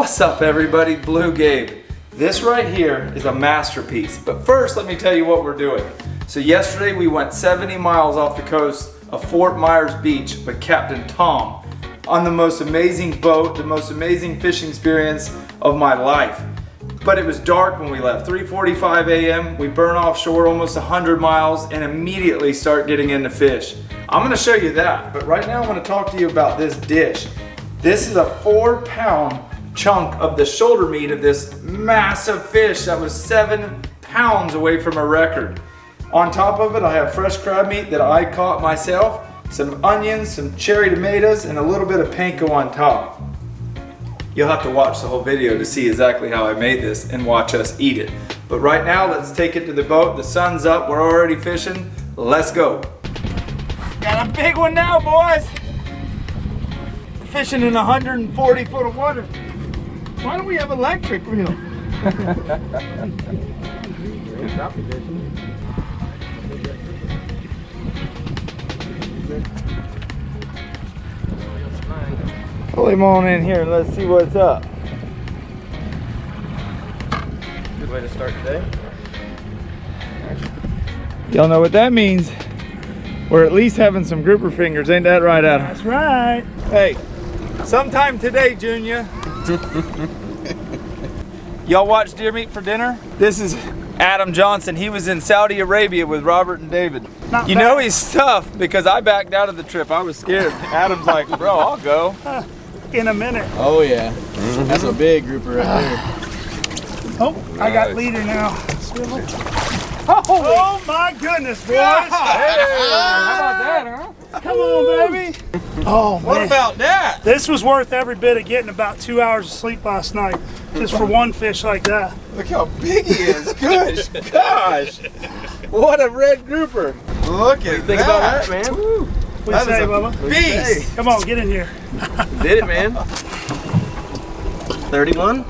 What's up everybody, Bluegabe. This right here is a masterpiece, but first let me tell you what we're doing. So yesterday we went 70 miles off the coast of Fort Myers Beach with Captain Tom on the most amazing boat, the most amazing fishing experience of my life. But it was dark when we left, 3:45 a.m. We burn offshore almost 100 miles and immediately start getting into fish. I'm gonna show you that, but right now I wanna talk to you about this dish. This is a 4-pound chunk of the shoulder meat of this massive fish that was 7 pounds away from a record. On top of it, I have fresh crab meat that I caught myself, some onions, some cherry tomatoes, and a little bit of panko on top. You'll have to watch the whole video to see exactly how I made this and watch us eat it. But right now, let's take it to the boat. The sun's up, we're already fishing. Let's go. Got a big one now, boys. Fishing in 140 foot of water. Why don't we have electric reel? Pull him on in here and let's see what's up. Good way to start today. Y'all know what that means. We're at least having some grouper fingers, ain't that right, Adam? That's right. Hey, sometime today, Junior. Y'all watch Deer Meat for Dinner? This is Adam Johnson. He was in Saudi Arabia with Robert and David. You know he's tough because I backed out of the trip. I was scared. Adam's like, bro, I'll go. In a minute. Oh yeah, that's a big grouper right there. Oh, I got leader now. Oh my goodness, boys! Hey, how about that, huh? Come on, baby. Oh man. What about that? This was worth every bit of getting about 2 hours of sleep last night, just for one fish like that. Look how big he is. Gosh, gosh. What a red grouper. Look at Think about that, man. What do you say, Bubba? Beast. Come on, get in here. Did it, man. 31.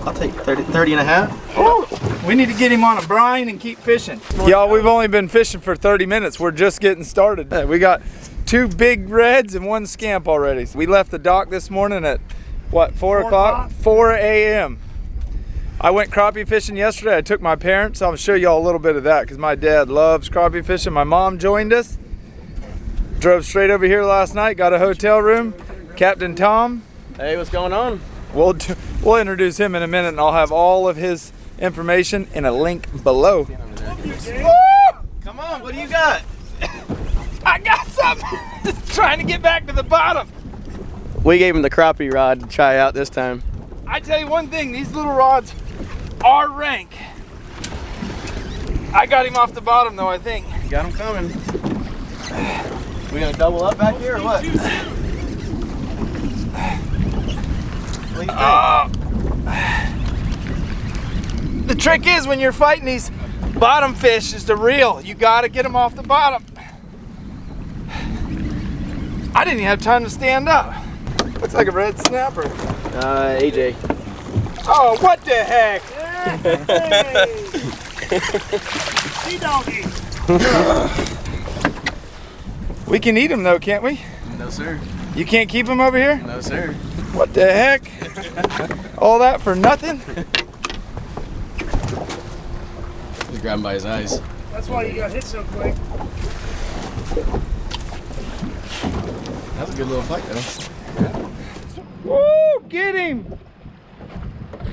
I'll take 30 and a half. Oh, we need to get him on a brine and keep fishing. Y'all, we've only been fishing for 30 minutes. We're just getting started. We got 2 big reds and 1 scamp already. We left the dock this morning at, what, 4 o'clock? 4 a.m. I went crappie fishing yesterday. I took my parents. I'll show y'all a little bit of that because my dad loves crappie fishing. My mom joined us. Drove straight over here last night, got a hotel room. Captain Tom. Hey, what's going on? We'll introduce him in a minute and I'll have all of his information in a link below. Come on, what do you got? I got something. Trying to get back to the bottom. We gave him the crappie rod to try out this time. I tell you one thing, these little rods are rank. I got him off the bottom though, I think. You got him coming. We gonna double up back here or what? The trick is when you're fighting these bottom fish is to reel. You gotta get them off the bottom. I didn't even have time to stand up. Looks like a red snapper. AJ. Oh, what the heck? Sea doggy. We can eat them though, can't we? No sir. You can't keep them over here? No sir. What the heck? All that for nothing? Just grab him by his eyes. That's why you got hit so quick. That's a good little fight though. Woo! Get him!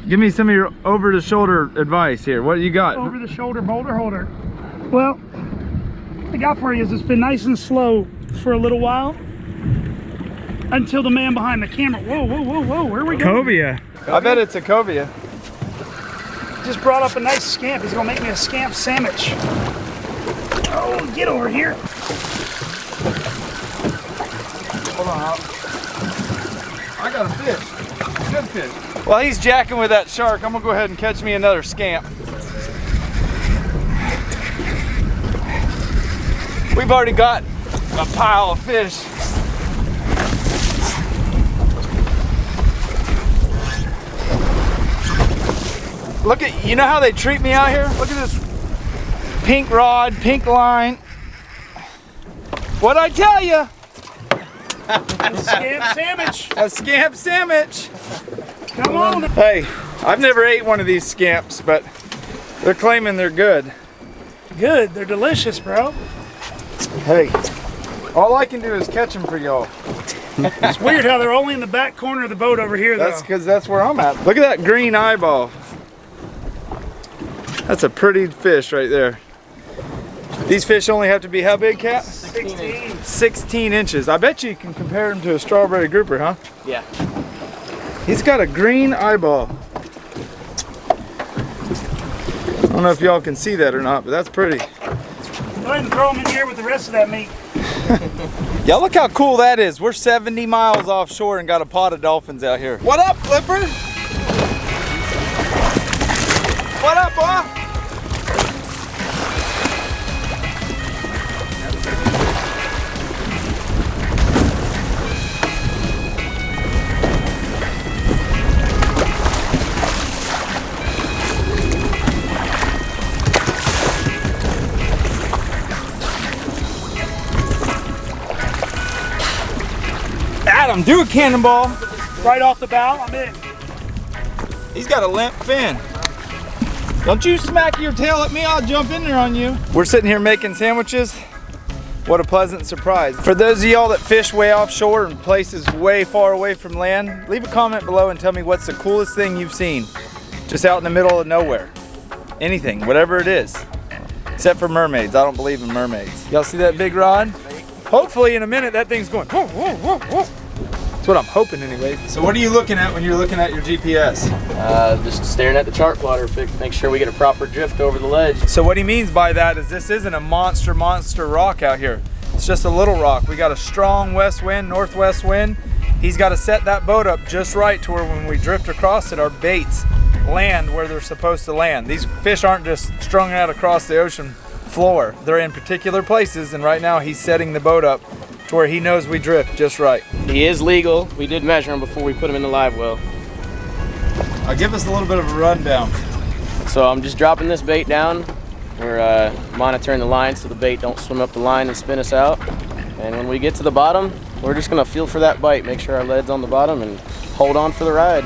Give me some of your over-the-shoulder advice here. What do you got? Over the shoulder boulder holder. Well, what I got for you is it's been nice and slow for a little while until the man behind the camera. Whoa, whoa, whoa, whoa! Where are we going? Cobia. I bet it's a cobia. Just brought up a nice scamp. He's gonna make me a scamp sandwich. Oh, get over here. Hold on. I got a fish. Good fish. While he's jacking with that shark, I'm gonna go ahead and catch me another scamp. We've already got a pile of fish. Look at, you know how they treat me out here? Look at this pink rod, pink line. What'd I tell you? A scamp sandwich. A scamp sandwich. Come on. Hey, I've never ate one of these scamps, but they're claiming they're good. Good. They're delicious, bro. Hey, all I can do is catch them for y'all. It's weird how they're only in the back corner of the boat over here, though. That's because that's where I'm at. Look at that green eyeball. That's a pretty fish right there. These fish only have to be how big, Capt? 16. 16 inches. I bet you can compare them to a strawberry grouper, huh? Yeah. He's got a green eyeball. I don't know if y'all can see that or not, but that's pretty. Go ahead and throw them in here with the rest of that meat. Yeah, look how cool that is. We're 70 miles offshore and got a pod of dolphins out here. What up, Flipper? What up, boy? Adam, do a cannonball. Right off the bow, I'm in. He's got a limp fin. Don't you smack your tail at me, I'll jump in there on you. We're sitting here making sandwiches. What a pleasant surprise. For those of y'all that fish way offshore and places way far away from land, leave a comment below and tell me what's the coolest thing you've seen. Just out in the middle of nowhere. Anything, whatever it is. Except for mermaids, I don't believe in mermaids. Y'all see that big rod? Hopefully in a minute that thing's going whoa, whoa, whoa, whoa. That's what I'm hoping anyway. So what are you looking at when you're looking at your GPS? Just staring at the chart plotter, make sure we get a proper drift over the ledge. So what he means by that is this isn't a monster rock out here. It's just a little rock. We got a strong west wind, northwest wind. He's got to set that boat up just right to where when we drift across it, our baits land where they're supposed to land. These fish aren't just strung out across the ocean floor. They're in particular places, and right now he's setting the boat up to where he knows we drift just right. He is legal. We did measure him before we put him in the live well. Give us a little bit of a rundown. So I'm just dropping this bait down. We're monitoring the line so the bait don't swim up the line and spin us out. And when we get to the bottom, we're just gonna feel for that bite, make sure our lead's on the bottom, and hold on for the ride.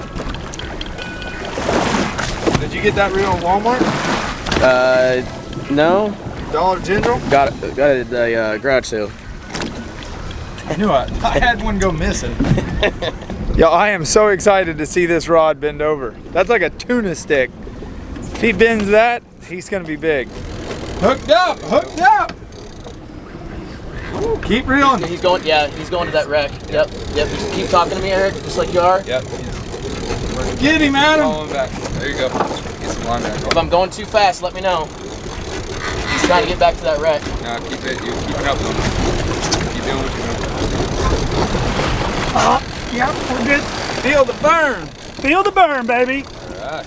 Did you get that reel at Walmart? No. Dollar General? Got it at the garage sale. I knew I had one go missing. Yo, I am so excited to see this rod bend over. That's like a tuna stick. If he bends that, he's gonna be big. Hooked up, hooked up. Ooh, keep reeling. He's going to that wreck. Yep. Just keep talking to me, Eric, just like you are. Yep. Get him, Adam. Follow him back. There you go. Get some line back. If I'm going too fast, let me know. He's trying to get back to that wreck. No, keep it. You're keeping up with him. Keep doing what you're doing. Yep, we're good. Feel the burn. Feel the burn, baby. All right.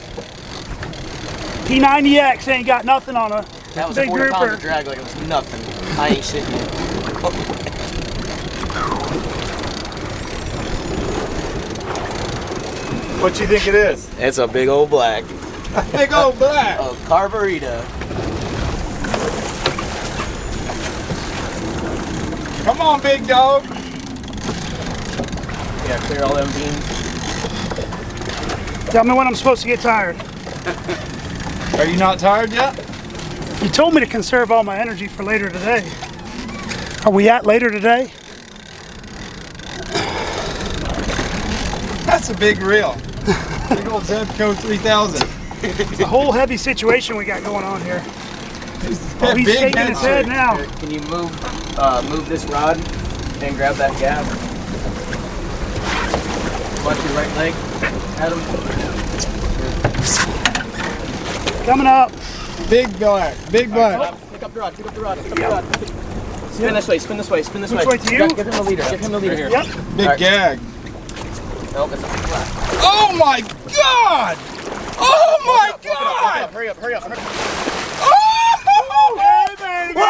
P90X ain't got nothing on a That was a big 40-pounder grouper. drag like it was nothing. I ain't shitting you. What you think it is? It's a big old black. Big old black. A carburetor. Come on, big dog. Yeah, clear all them beans. Tell me when I'm supposed to get tired. Are you not tired yet? You told me to conserve all my energy for later today. Are we at later today? That's a big reel. Big old Zebco 3000. It's a whole heavy situation we got going on here. Oh, he's Big shaking his head now. Eric, can you move this rod and grab that gap? Watch your right leg, Adam. Coming up. Big black. Big black. Pick up the rod, pick up the rod, pick up the rod. Spin this way, spin this way, spin this way. Which way to you? Give him the leader, give him the leader here. Yep. Big Alright. gag. Nope, that's not black. Oh my God! Oh my God! Hurry up, hurry up, hurry up. Oh! Hey, baby.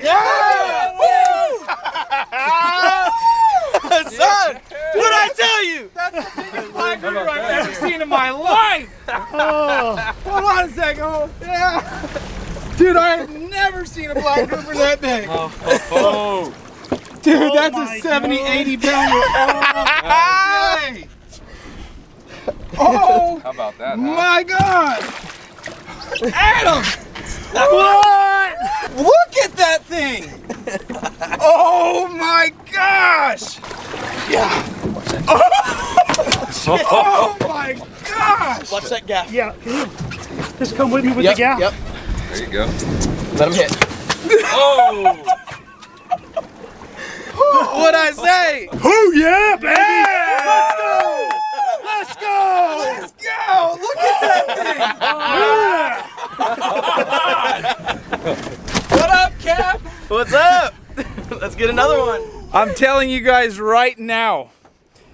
Yeah! Woo! Son, what'd I tell you? That's the biggest black grouper I've ever seen in my life. Oh, Hold on a second. Oh, yeah. Dude, I have never seen a black grouper that big. Oh. Dude, Oh that's my a 70, God. 80 pounder. Oh, hey. Oh! How about that, huh? My God! Adam! What? Look at that thing! Oh my gosh! Yeah. Oh my gosh! Watch that gaff. Yeah, can you just come with me with the gaff? Yep. There you go. Let him hit. Oh! What'd I say? Oh yeah, baby! Let's go! Let's go! Look at that thing! What up, Cap? What's up? Let's get another one. I'm telling you guys right now,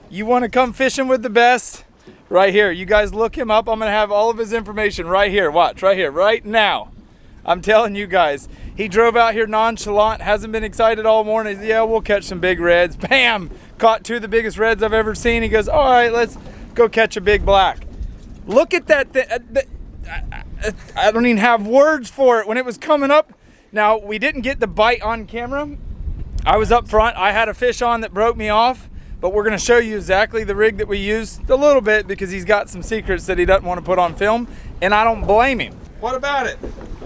you want to come fishing with the best? Right here. You guys look him up. I'm going to have all of his information right here. Watch, right here, right now. I'm telling you guys. He drove out here nonchalant, hasn't been excited all morning. Yeah, we'll catch some big reds. Bam! Caught 2 of the biggest reds I've ever seen. He goes, all right, let's go catch a big black. Look at that thing. I don't even have words for it. When it was coming up, now we didn't get the bite on camera. I was up front. I had a fish on that broke me off, but we're gonna show you exactly the rig that we used a little bit because he's got some secrets that he doesn't want to put on film, and I don't blame him. What about it?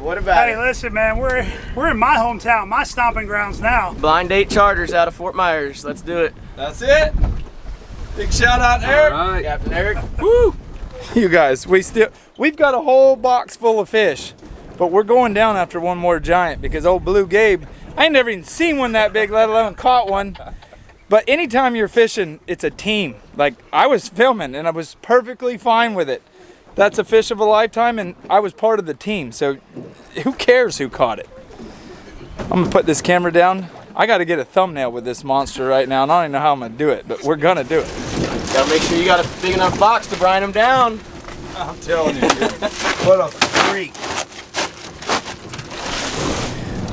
What about Hey, listen, man, we're in my hometown, my stomping grounds now. Blind date charters out of Fort Myers. Let's do it. That's it. Big shout out, Eric. All right. Captain Eric. Woo! You guys, we've got a whole box full of fish, but we're going down after one more giant because old Bluegabe, I ain't never even seen one that big, let alone caught one. But anytime you're fishing, it's a team. Like, I was filming and I was perfectly fine with it. That's a fish of a lifetime, and I was part of the team, so who cares who caught it? I'm gonna put this camera down. I gotta get a thumbnail with this monster right now, and I don't even know how I'm gonna do it, but we're gonna do it. Gotta make sure you got a big enough box to brine them down. I'm telling you, dude. What a freak.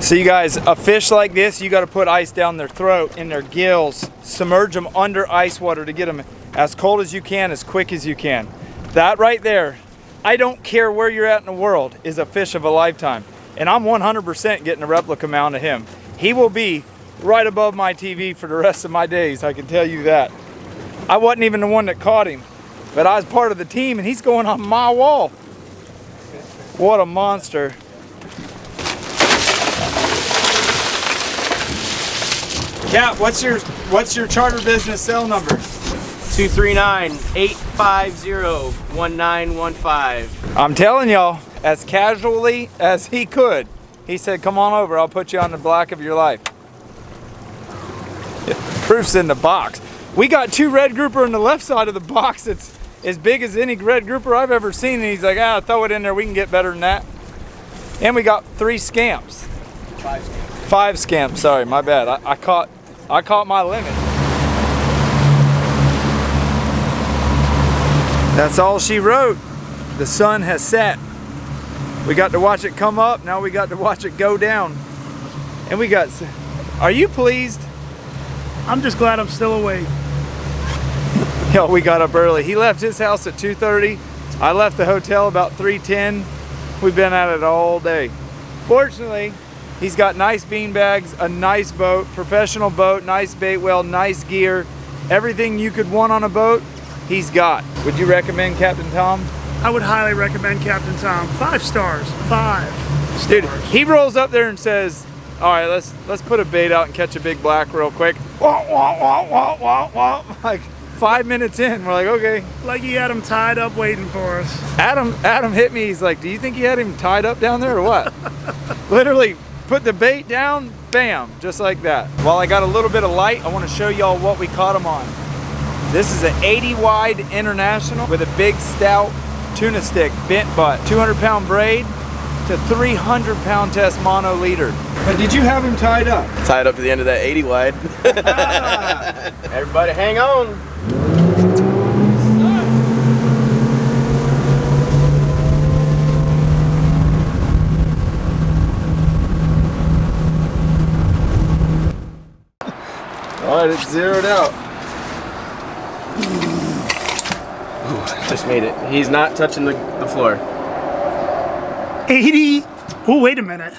So you guys, a fish like this, you gotta put ice down their throat, in their gills, submerge them under ice water to get them as cold as you can, as quick as you can. That right there, I don't care where you're at in the world, is a fish of a lifetime. And I'm 100% getting a replica mount of him. He will be right above my TV for the rest of my days, I can tell you that. I wasn't even the one that caught him, but I was part of the team, and he's going on my wall. What a monster. Cap, what's your charter business cell number? 239-850-1915. I'm telling y'all, as casually as he could, he said, come on over, I'll put you on the black of your life. Proof's in the box. We got 2 red grouper on the left side of the box. It's as big as any red grouper I've ever seen. And he's like, throw it in there, we can get better than that. And we got 3 scamps. 5 scamps, sorry, my bad. I caught my limit. That's all she wrote. The sun has set. We got to watch it come up, now we got to watch it go down. And we got, are you pleased? I'm just glad I'm still awake. Yo, we got up early. He left his house at 2:30. I left the hotel about 3:10. We've been at it all day. Fortunately, he's got nice bean bags, a nice boat, professional boat, nice bait well, nice gear. Everything you could want on a boat, he's got. Would you recommend Captain Tom? I would highly recommend Captain Tom. 5 stars. 5 stars. Dude, he rolls up there and says, all right, let's put a bait out and catch a big black real quick. Wah, wah, wah, wah, wah, wah. Like 5 minutes in, we're like, okay. Like he had him tied up waiting for us. Adam hit me, he's like, do you think he had him tied up down there or what? Literally put the bait down, bam, just like that. While I got a little bit of light, I want to show y'all what we caught him on. This is an 80 wide international with a big stout tuna stick, bent butt, 200-pound braid to 300-pound test mono leader. But did you have him tied up? Tied up to the end of that 80 wide. Everybody hang on. All right, it's zeroed out. Just made it. He's not touching the floor. 80. Oh, wait a minute.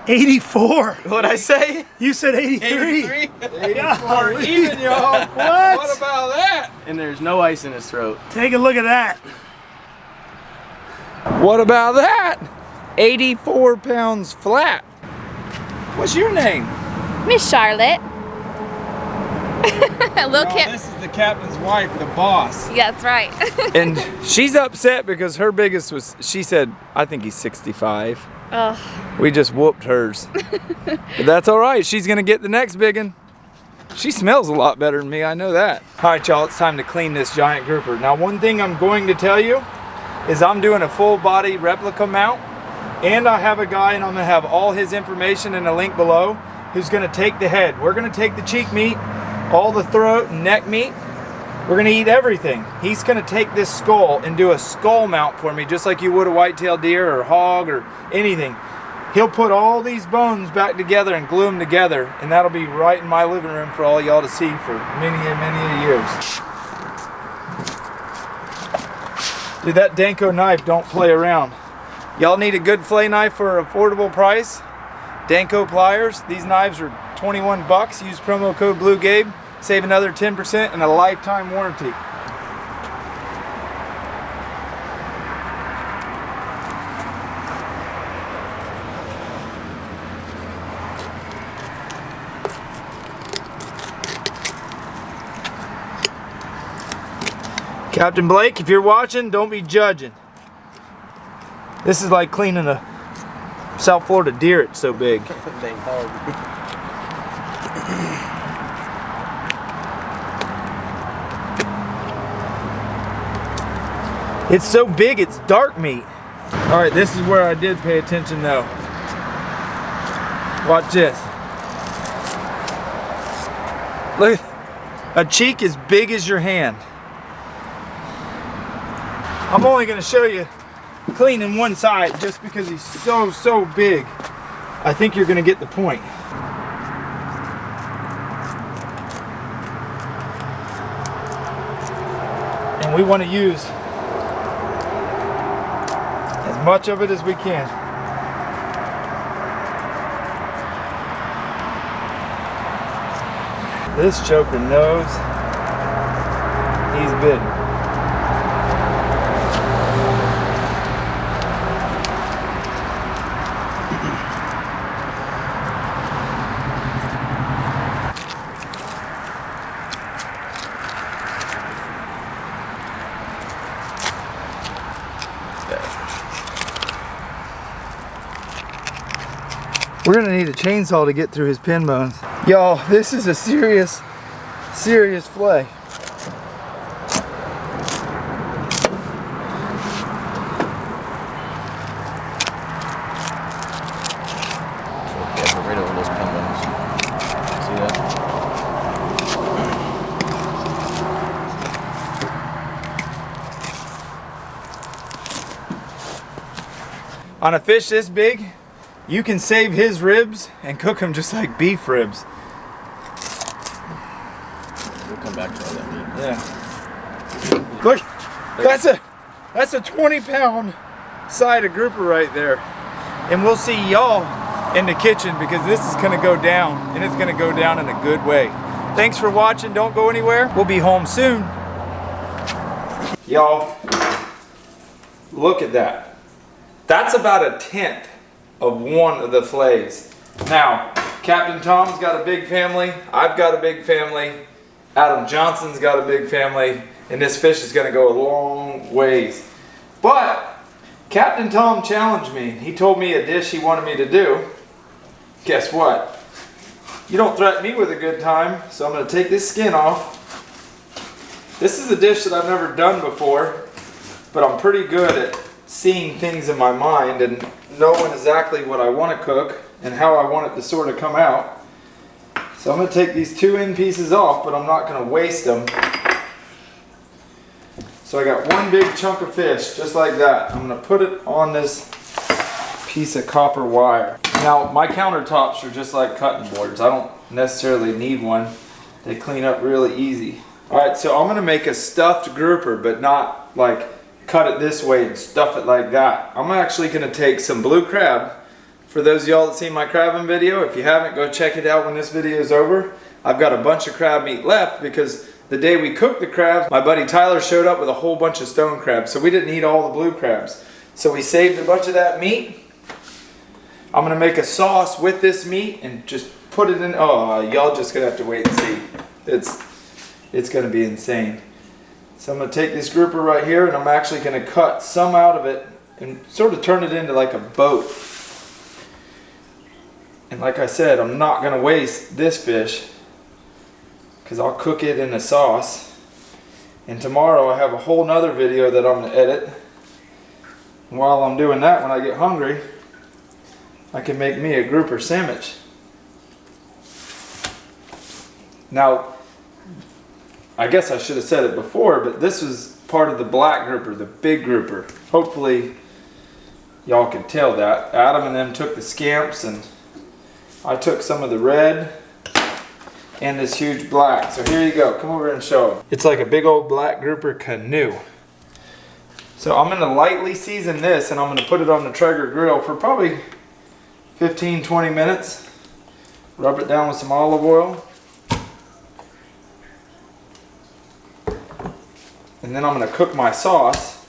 84. What'd I say? You said 83. 84 even, y'all. What? What about that? And there's no ice in his throat. Take a look at that. What about that? 84 pounds flat. What's your name? Miss Charlotte. Little Kip. This is the captain's wife, the boss. Yeah, that's right. And she's upset because her biggest was, she said, I think he's 65. Oh, We just whooped hers. But that's all right. She's going to get the next big one. She smells a lot better than me. I know that. All right, y'all. It's time to clean this giant grouper. Now, one thing I'm going to tell you is I'm doing a full body replica mount. And I have a guy, and I'm going to have all his information in a link below, who's going to take the head. We're going to take the cheek meat, all the throat and neck meat. We're going to eat everything. He's going to take this skull and do a skull mount for me, just like you would a white-tailed deer or hog or anything. He'll put all these bones back together and glue them together, and that'll be right in my living room for all y'all to see for many and many years. Dude, that Danko knife don't play around. Y'all need a good fillet knife for an affordable price. Danko pliers. These knives are 21 bucks. Use promo code Bluegabe. Save another 10% and a lifetime warranty. Captain Blake, if you're watching, don't be judging. This is like cleaning a South Florida deer, it's so big. It's so big, it's dark meat. All right, this is where I did pay attention though. Watch this. Look, a cheek as big as your hand. I'm only gonna show you cleaning one side just because he's so big. I think you're gonna get the point. And we want to use as much of it as we can. This choker knows he's big. We're gonna need a chainsaw to get through his pin bones. Y'all, this is a serious flay. Yeah, get rid of those pin bones. See that? On a fish this big, you can save his ribs and cook them just like beef ribs. We'll come back to all that meat. Yeah. Look, that's a 20-pound side of grouper right there. And we'll see y'all in the kitchen because this is gonna go down, and it's gonna go down in a good way. Thanks for watching. Don't go anywhere. We'll be home soon. Y'all, look at that. That's about a tenth of one of the fillets. Now, Captain Tom's got a big family, I've got a big family, Adam Johnson's got a big family, and this fish is gonna go a long ways. But, Captain Tom challenged me. He told me a dish he wanted me to do. Guess what? You don't threaten me with a good time, so I'm gonna take this skin off. This is a dish that I've never done before, but I'm pretty good at seeing things in my mind and knowing exactly what I want to cook and how I want it to sort of come out. So I'm going to take these two end pieces off, but I'm not going to waste them. So I got one big chunk of fish, just like that. I'm going to put it on this piece of copper wire. Now, my countertops are just like cutting boards. I don't necessarily need one. They clean up really easy. All right, so I'm going to make a stuffed grouper, but not like cut it this way and stuff it like that. I'm actually going to take some blue crab for those of y'all that seen my crabbing video. If you haven't, go check it out when this video is over. I've got a bunch of crab meat left because the day we cooked the crabs, my buddy Tyler showed up with a whole bunch of stone crabs, so we didn't eat all the blue crabs. So we saved a bunch of that meat. I'm gonna make a sauce with this meat and just put it in. Oh, y'all just gonna have to wait and see. It's gonna be insane. So I'm gonna take this grouper right here and I'm actually gonna cut some out of it and sort of turn it into like a boat. And like I said, I'm not gonna waste this fish because I'll cook it in a sauce. And tomorrow I have a whole nother video that I'm gonna edit. And while I'm doing that, when I get hungry, I can make me a grouper sandwich. Now, I guess I should have said it before, but this is part of the black grouper, the big grouper. Hopefully y'all can tell that. Adam and them took the scamps and I took some of the red and this huge black. So here you go, come over and show them. It's like a big old black grouper canoe. So I'm gonna lightly season this and I'm gonna put it on the Traeger grill for probably 15-20 minutes. Rub it down with some olive oil. And then I'm going to cook my sauce.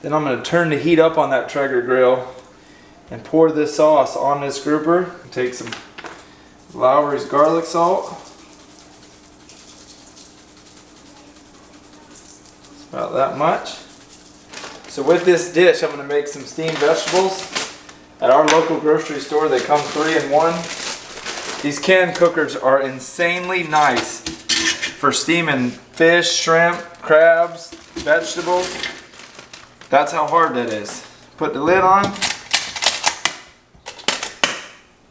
Then I'm going to turn the heat up on that Traeger grill and pour this sauce on this grouper. Take some Lowry's garlic salt. About that much. So with this dish, I'm going to make some steamed vegetables. At our local grocery store, they come 3 in 1. These can cookers are insanely nice for steaming fish, shrimp, crabs, vegetables. That's how hard that is. Put the lid on.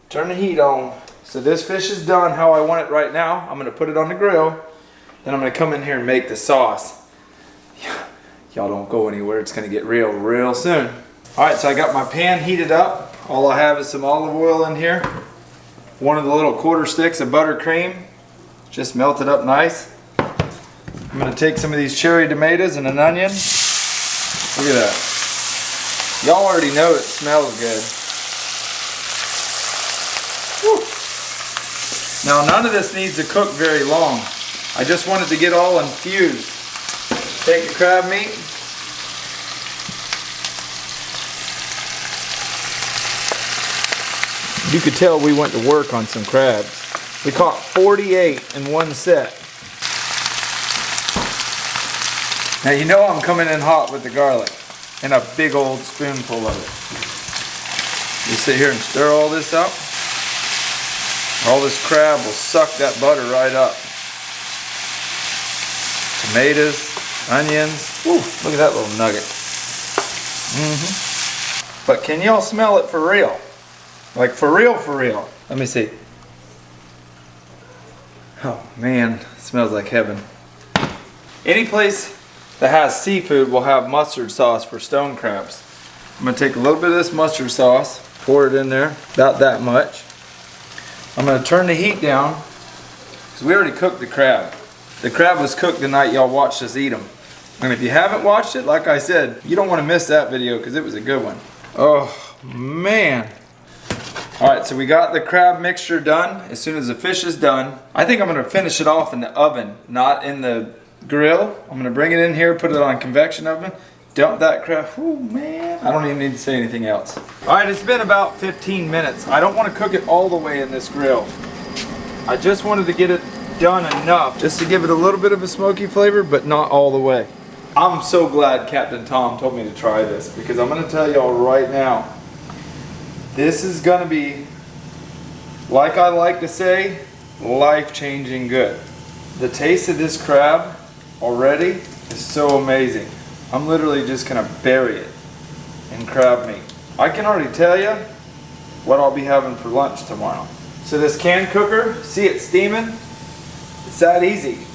Turn the heat on. So this fish is done how I want it right now. I'm going to put it on the grill. Then I'm going to come in here and make the sauce. Y'all don't go anywhere. It's going to get real soon. Alright, so I got my pan heated up. All I have is some olive oil in here. One of the little quarter sticks of buttercream. Just melted up nice. I'm going to take some of these cherry tomatoes and an onion. Look at that. Y'all already know it smells good. Woo. Now none of this needs to cook very long. I just wanted to get all infused. Take the crab meat. You could tell we went to work on some crabs. We caught 48 in one set. Now you know I'm coming in hot with the garlic and a big old spoonful of it. You sit here and stir all this up. All this crab will suck that butter right up. Tomatoes, onions. Woo, look at that little nugget. But can y'all smell it for real? Like for real, for real. Let me see. Oh man, it smells like heaven. Any place that has seafood will have mustard sauce for stone crabs. I'm gonna take a little bit of this mustard sauce, pour it in there, about that much. I'm gonna turn the heat down, because we already cooked the crab. The crab was cooked the night y'all watched us eat them. And if you haven't watched it, like I said, you don't wanna miss that video, because it was a good one. Oh man. Alright, so we got the crab mixture done. As soon as the fish is done, I think I'm going to finish it off in the oven, not in the grill. I'm going to bring it in here, put it on convection oven, dump that crab. Oh man, I don't even need to say anything else. Alright, it's been about 15 minutes. I don't want to cook it all the way in this grill. I just wanted to get it done enough, just to give it a little bit of a smoky flavor, but not all the way. I'm so glad Captain Tom told me to try this, because I'm going to tell y'all right now, this is going to be, like I like to say, life-changing good. The taste of this crab already is so amazing. I'm literally just going to bury it in crab meat. I can already tell you what I'll be having for lunch tomorrow. So this can cooker, see it steaming? It's that easy.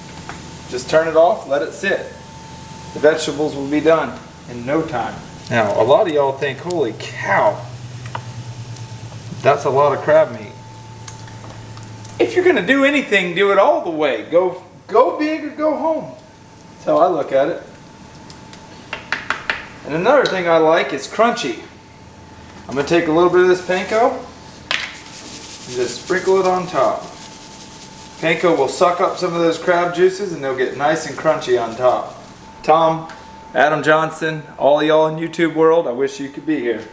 Just turn it off, let it sit. The vegetables will be done in no time. Now, a lot of y'all think, holy cow, that's a lot of crab meat. If you're gonna do anything, do it all the way. Go big or go home. That's how I look at it. And another thing I like is crunchy. I'm gonna take a little bit of this panko and just sprinkle it on top. Panko will suck up some of those crab juices and they'll get nice and crunchy on top. Tom, Adam Johnson, all y'all in YouTube world, I wish you could be here.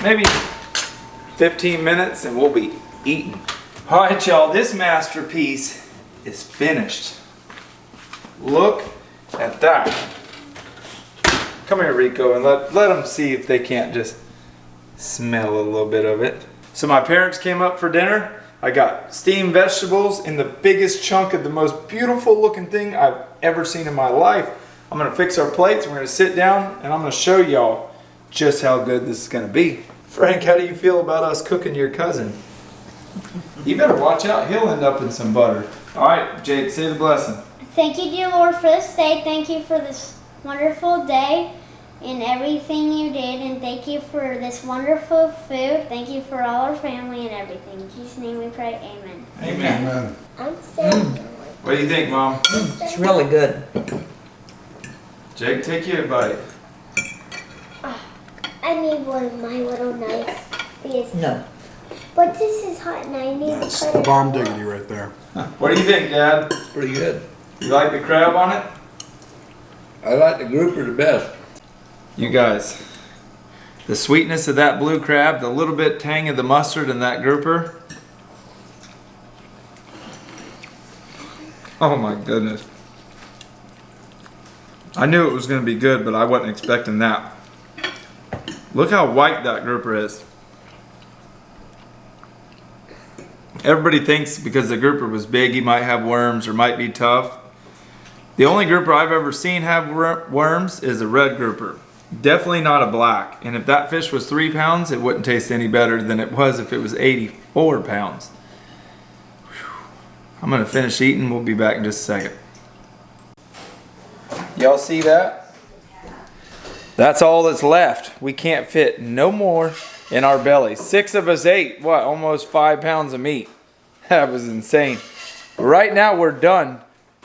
Maybe 15 minutes and we'll be eating. All right, y'all, this masterpiece is finished. Look at that. Come here, Rico, and let them see if they can't just smell a little bit of it. So my parents came up for dinner. I got steamed vegetables in the biggest chunk of the most beautiful looking thing I've ever seen in my life. I'm gonna fix our plates, we're gonna sit down, and I'm gonna show y'all just how good this is gonna be. Frank, how do you feel about us cooking your cousin? You better watch out, he'll end up in some butter. All right, Jake, say the blessing. Thank you, dear Lord, for this day. Thank you for this wonderful day and everything you did. And thank you for this wonderful food. Thank you for all our family and everything. In Jesus' name we pray, amen. Amen. I'm saying. What do you think, Mom? It's really good. Jake, take you a bite. I need one of my little knives. Because, No. but this is hot and I need That's to cut it bomb off. diggity right there. What do you think, Dad? Pretty good. You like the crab on it? I like the grouper the best. You guys, the sweetness of that blue crab, the little bit tang of the mustard in that grouper. Oh my goodness. I knew it was going to be good, but I wasn't expecting that. Look how white that grouper is. Everybody thinks because the grouper was big, he might have worms or might be tough. The only grouper I've ever seen have worms is a red grouper. Definitely not a black. And if that fish was 3 pounds, it wouldn't taste any better than it was if it was 84 pounds. Whew. I'm gonna finish eating, we'll be back in just a second. Y'all see that? That's all that's left. We can't fit no more in our belly. 6 of us ate, what, almost 5 pounds of meat. That was insane. Right now we're done.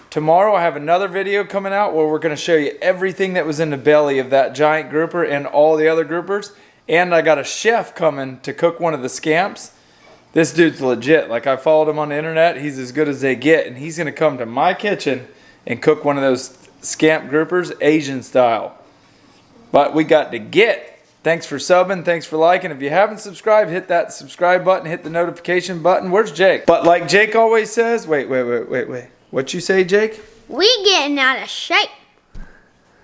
Tomorrow I have another video coming out where we're going to show you everything that was in the belly of that giant grouper and all the other groupers. And I got a chef coming to cook one of the scamps. This dude's legit. Like, I followed him on the internet. He's as good as they get. And he's going to come to my kitchen and cook one of those scamp groupers, Asian style. But we got to get. Thanks for subbing. Thanks for liking. If you haven't subscribed, hit that subscribe button. Hit the notification button. Where's Jake? But like Jake always says, wait. What you say, Jake? We getting out of shape.